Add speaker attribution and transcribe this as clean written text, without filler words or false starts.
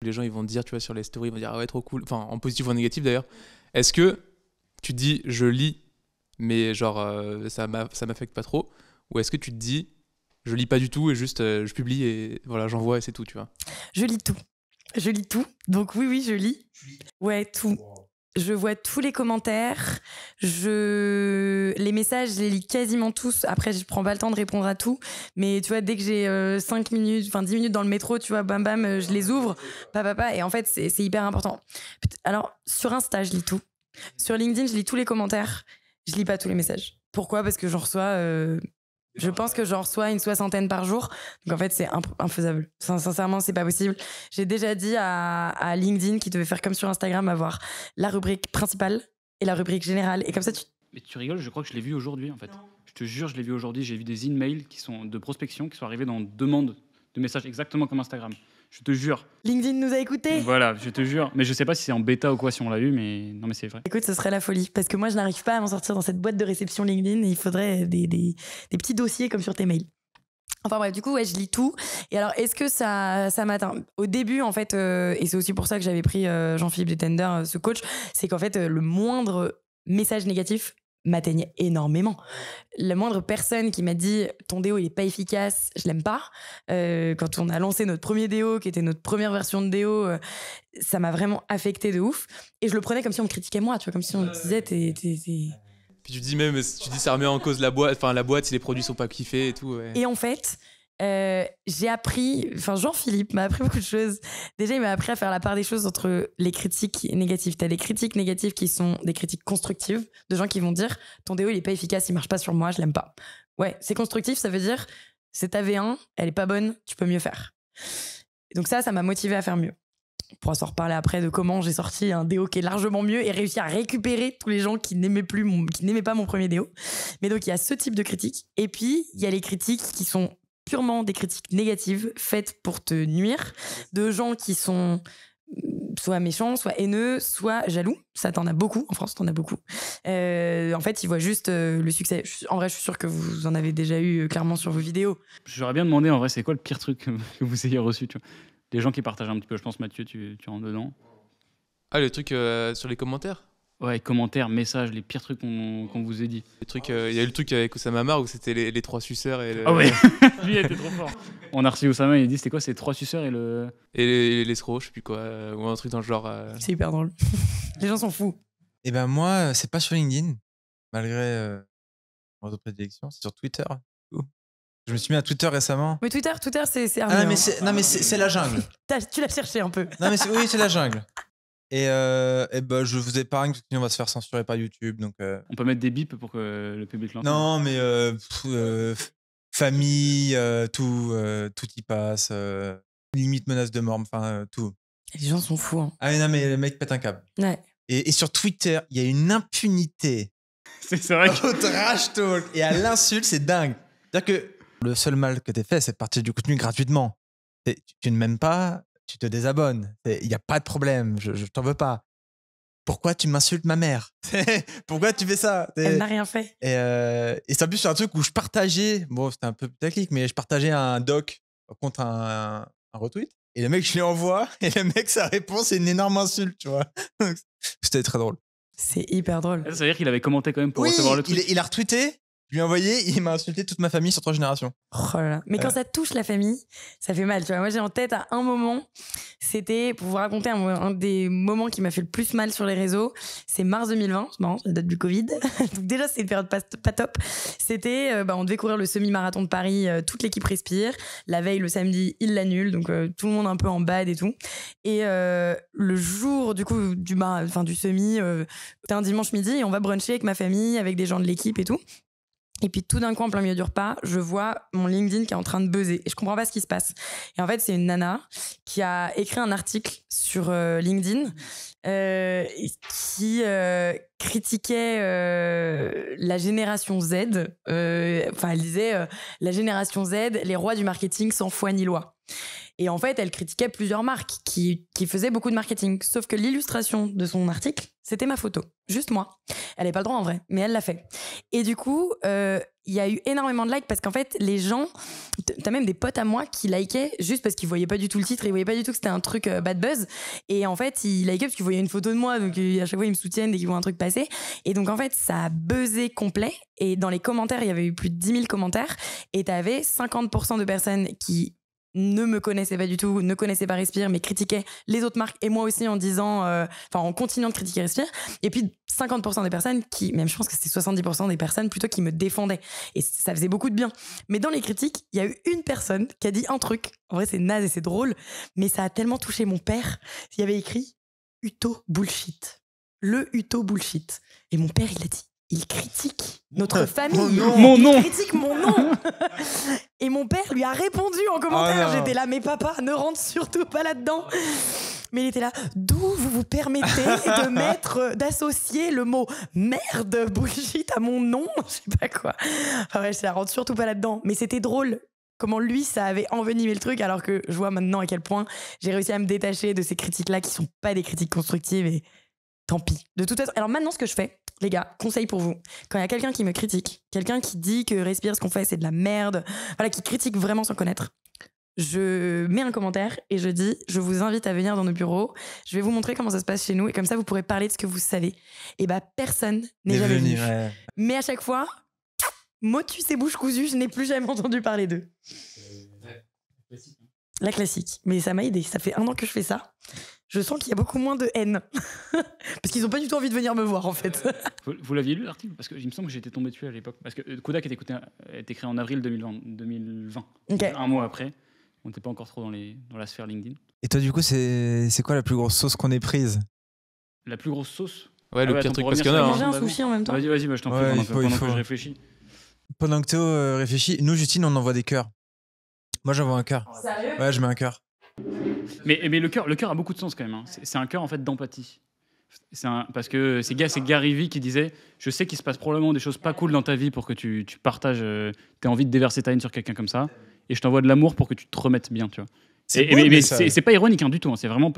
Speaker 1: les gens ils vont te dire, tu vois, sur les stories, ils vont dire ah ouais, trop cool, enfin en positif ou en négatif d'ailleurs. Est-ce que tu te dis je lis, mais genre ça m'affecte pas trop, ou est-ce que tu te dis je lis pas du tout et juste je publie et voilà, j'envoie et c'est tout, tu vois?
Speaker 2: Je lis tout. Je lis tout. Donc oui, je lis. Ouais, tout. Je vois tous les commentaires. Les messages, je les lis quasiment tous. Après, je prends pas le temps de répondre à tout. Mais tu vois, dès que j'ai 5 minutes, enfin 10 minutes dans le métro, tu vois, bam bam, je les ouvre. Papa. Et en fait, c'est hyper important. Alors, sur Insta, je lis tout. Sur LinkedIn, je lis tous les commentaires. Je lis pas tous les messages. Pourquoi ? Parce que j'en reçois... Je pense que j'en reçois une 60aine par jour. Donc en fait, c'est infaisable. Sincèrement, c'est pas possible. J'ai déjà dit à LinkedIn qu'ils devaient faire comme sur Instagram, avoir la rubrique principale et la rubrique générale. Et comme ça,
Speaker 3: Mais tu rigoles, je crois que je l'ai vu aujourd'hui en fait. Non. Je te jure, je l'ai vu aujourd'hui. J'ai vu des emails qui sont de prospection qui sont arrivés dans demande de messages exactement comme Instagram. Je te jure.
Speaker 2: LinkedIn nous a écoutés.
Speaker 3: Voilà, je te jure. Mais je sais pas si c'est en bêta ou quoi, si on l'a eu, mais non, mais c'est vrai.
Speaker 2: Écoute, ce serait la folie. Parce que moi, je n'arrive pas à m'en sortir dans cette boîte de réception LinkedIn. Et il faudrait des petits dossiers comme sur tes mails. Enfin bref, du coup, ouais, je lis tout. Et alors, est-ce que ça m'atteint ? Au début, en fait, et c'est aussi pour ça que j'avais pris Jean-Philippe Detender, ce coach, c'est qu'en fait, le moindre message négatif m'atteignait énormément. La moindre personne qui m'a dit ton déo il est pas efficace, je l'aime pas, quand on a lancé notre premier déo qui était notre première version de déo, ça m'a vraiment affecté de ouf et je le prenais comme si on me critiquait moi, tu vois, comme si on me disait t'es...
Speaker 1: Puis tu dis ça remet en cause la boîte si les produits sont pas kiffés et tout, ouais.
Speaker 2: Et en fait j'ai appris, Jean-Philippe m'a appris beaucoup de choses. Déjà, il m'a appris à faire la part des choses entre les critiques négatives. T'as des critiques négatives qui sont des critiques constructives, de gens qui vont dire ton déo il est pas efficace, il marche pas sur moi, je l'aime pas. Ouais, c'est constructif, ça veut dire c'est ta V1, elle est pas bonne, tu peux mieux faire. Et donc ça m'a motivé à faire mieux. On pourra s'en reparler après de comment j'ai sorti un déo qui est largement mieux et réussi à récupérer tous les gens qui n'aimaient pas mon premier déo. Mais donc il y a ce type de critiques. Et puis il y a les critiques qui sont purement des critiques négatives faites pour te nuire, de gens qui sont soit méchants, soit haineux, soit jaloux. Ça, t'en as beaucoup. En France, t'en as beaucoup. En fait, ils voient juste le succès. En vrai, je suis sûre que vous en avez déjà eu clairement sur vos vidéos.
Speaker 3: J'aurais bien demandé, en vrai, c'est quoi le pire truc que vous ayez reçu, tu vois ? Les gens qui partagent un petit peu, je pense, Mathieu, tu rentres dedans.
Speaker 1: Ah, le truc sur les commentaires ?
Speaker 3: Ouais, commentaires, messages, les pires trucs qu'on vous ait dit.
Speaker 1: Il y a eu le truc avec Oussama Mar où c'était les 3 suceurs et
Speaker 3: Ah ouais. Lui il était trop fort. On a reçu Oussama, il a dit c'était quoi, c'est 3 suceurs et le...
Speaker 1: Et les escrocs, je sais plus quoi, ou un truc dans le genre...
Speaker 2: C'est hyper drôle. Les gens sont fous.
Speaker 4: Et ben moi, c'est pas sur LinkedIn, malgré mon autre prédilection, c'est sur Twitter. Je me suis mis à Twitter récemment.
Speaker 2: Mais Twitter, c'est
Speaker 4: ah non, mais c'est la jungle.
Speaker 2: Tu l'as cherché un peu.
Speaker 4: Non, mais oui, c'est la jungle. Et ben, je vous épargne parce que sinon on va se faire censurer par YouTube. Donc,
Speaker 3: On peut mettre des bips pour que le public l'entende.
Speaker 4: Non, mais famille, tout y passe. Limite menace de mort, enfin tout.
Speaker 2: Les gens sont fous. Hein.
Speaker 4: Ah mais non, mais le mec pète un câble.
Speaker 2: Ouais.
Speaker 4: Et sur Twitter, il y a une impunité.
Speaker 3: C'est vrai
Speaker 4: au trash talk et à l'insulte, c'est dingue. C'est-à-dire que le seul mal que t'aies fait, c'est de partir du contenu gratuitement. Tu ne m'aimes pas, tu te désabonnes. Il n'y a pas de problème, je t'en veux pas. Pourquoi tu m'insultes ma mère ? Pourquoi tu fais ça ?
Speaker 2: Elle n'a rien fait.
Speaker 4: Et c'est en plus sur un truc où je partageais, bon c'était un peu putaclic, mais je partageais un doc contre un retweet. Et le mec, je lui envoie, et le mec, sa réponse, c'est une énorme insulte, tu vois. C'était très drôle.
Speaker 2: C'est hyper drôle.
Speaker 3: Ça veut dire qu'il avait commenté quand même pour recevoir le truc.
Speaker 4: Il a retweeté. Je lui ai envoyé, il m'a insulté toute ma famille sur 3 générations.
Speaker 2: Oh là là. Mais quand ça touche la famille, ça fait mal. Tu vois, moi j'ai en tête à un moment, c'était pour vous raconter un des moments qui m'a fait le plus mal sur les réseaux. C'est mars 2020, c'est marrant, c'est la date du Covid. Donc déjà c'est une période pas top. C'était, on devait courir le semi-marathon de Paris, toute l'équipe respire. La veille, le samedi, il l'annule, donc tout le monde un peu en bad et tout. Et le jour du coup du semi, c'était un dimanche midi et on va bruncher avec ma famille, avec des gens de l'équipe et tout. Et puis tout d'un coup, en plein milieu du repas, je vois mon LinkedIn qui est en train de buzzer. Et je comprends pas ce qui se passe. Et en fait, c'est une nana qui a écrit un article sur LinkedIn qui critiquait la génération Z. Elle disait la génération Z, les rois du marketing sans foi ni loi. Et en fait, elle critiquait plusieurs marques qui faisaient beaucoup de marketing. Sauf que l'illustration de son article, c'était ma photo. Juste moi. Elle n'avait pas le droit en vrai, mais elle l'a fait. Et du coup, il y a eu énormément de likes parce qu'en fait, les gens... T'as même des potes à moi qui likaient juste parce qu'ils voyaient pas du tout le titre, ils voyaient pas du tout que c'était un truc bad buzz. Et en fait, ils likaient parce qu'ils voyaient une photo de moi, donc à chaque fois, ils me soutiennent dès qu'ils voient un truc passer. Et donc, en fait, ça a buzzé complet. Et dans les commentaires, il y avait eu plus de 10 000 commentaires. Et t'avais 50% de personnes qui ne me connaissaient pas du tout, ne connaissaient pas Respire, mais critiquaient les autres marques et moi aussi en disant, en continuant de critiquer Respire. Et puis 50% des personnes qui, même je pense que c'était 70% des personnes plutôt qui me défendaient. Et ça faisait beaucoup de bien. Mais dans les critiques, il y a eu une personne qui a dit un truc. En vrai, c'est naze et c'est drôle, mais ça a tellement touché mon père. Il y avait écrit Uto bullshit. Le Uto bullshit. Et mon père, il a dit. Il critique notre famille.
Speaker 3: Mon nom.
Speaker 2: Il critique mon nom. Et mon père lui a répondu en commentaire. J'étais là, mais papa, ne rentre surtout pas là-dedans. Mais il était là, d'où vous vous permettez d'associer le mot merde, bullshit à mon nom? Je sais pas quoi. Enfin, ouais, ça rentre surtout pas là-dedans. Mais c'était drôle. Comment lui, ça avait envenimé le truc, alors que je vois maintenant à quel point j'ai réussi à me détacher de ces critiques-là qui sont pas des critiques constructives et tant pis. De toute façon, alors maintenant, ce que je fais, les gars, conseil pour vous, quand il y a quelqu'un qui me critique, quelqu'un qui dit que Respire, ce qu'on fait, c'est de la merde, voilà, qui critique vraiment sans connaître, je mets un commentaire et je dis, je vous invite à venir dans nos bureaux, je vais vous montrer comment ça se passe chez nous et comme ça, vous pourrez parler de ce que vous savez. Et bah, personne n'est jamais venu.
Speaker 4: Ouais.
Speaker 2: Mais à chaque fois, motus et bouche cousue, je n'ai plus jamais entendu parler d'eux. La classique. Mais ça m'a aidé. Ça fait 1 an que je fais ça. Je sens qu'il y a beaucoup moins de haine. Parce qu'ils n'ont pas du tout envie de venir me voir, en fait.
Speaker 3: Vous l'aviez lu l'article? Parce que il me semble que j'étais tombé dessus à l'époque. Parce que Kodak a été créé en avril 2020.
Speaker 2: Okay.
Speaker 3: Un mois après. On n'était pas encore trop dans la sphère LinkedIn.
Speaker 4: Et toi, du coup, c'est quoi la plus grosse sauce qu'on ait prise?
Speaker 3: La plus grosse sauce?
Speaker 1: Ouais, le pire truc, parce qu'il y en a.
Speaker 2: Manger un sushi en même temps.
Speaker 3: Vas-y, je t'en prie,
Speaker 4: Ouais,
Speaker 3: pendant
Speaker 4: il faut.
Speaker 3: que je réfléchis.
Speaker 4: Pendant que Théo réfléchit, nous, Justine, on envoie des cœurs. Moi, j'envoie un cœur.
Speaker 2: Sérieux?
Speaker 4: Ouais, je mets un cœur.
Speaker 3: Mais le cœur a beaucoup de sens quand même. Hein. C'est un cœur en fait d'empathie. Parce que c'est Gary Vee qui disait, je sais qu'il se passe probablement des choses pas cool dans ta vie pour que tu partages, t'aies envie de déverser ta haine sur quelqu'un comme ça, et je t'envoie de l'amour pour que tu te remettes bien, tu vois. Mais c'est pas ironique hein, du tout. Hein. C'est vraiment,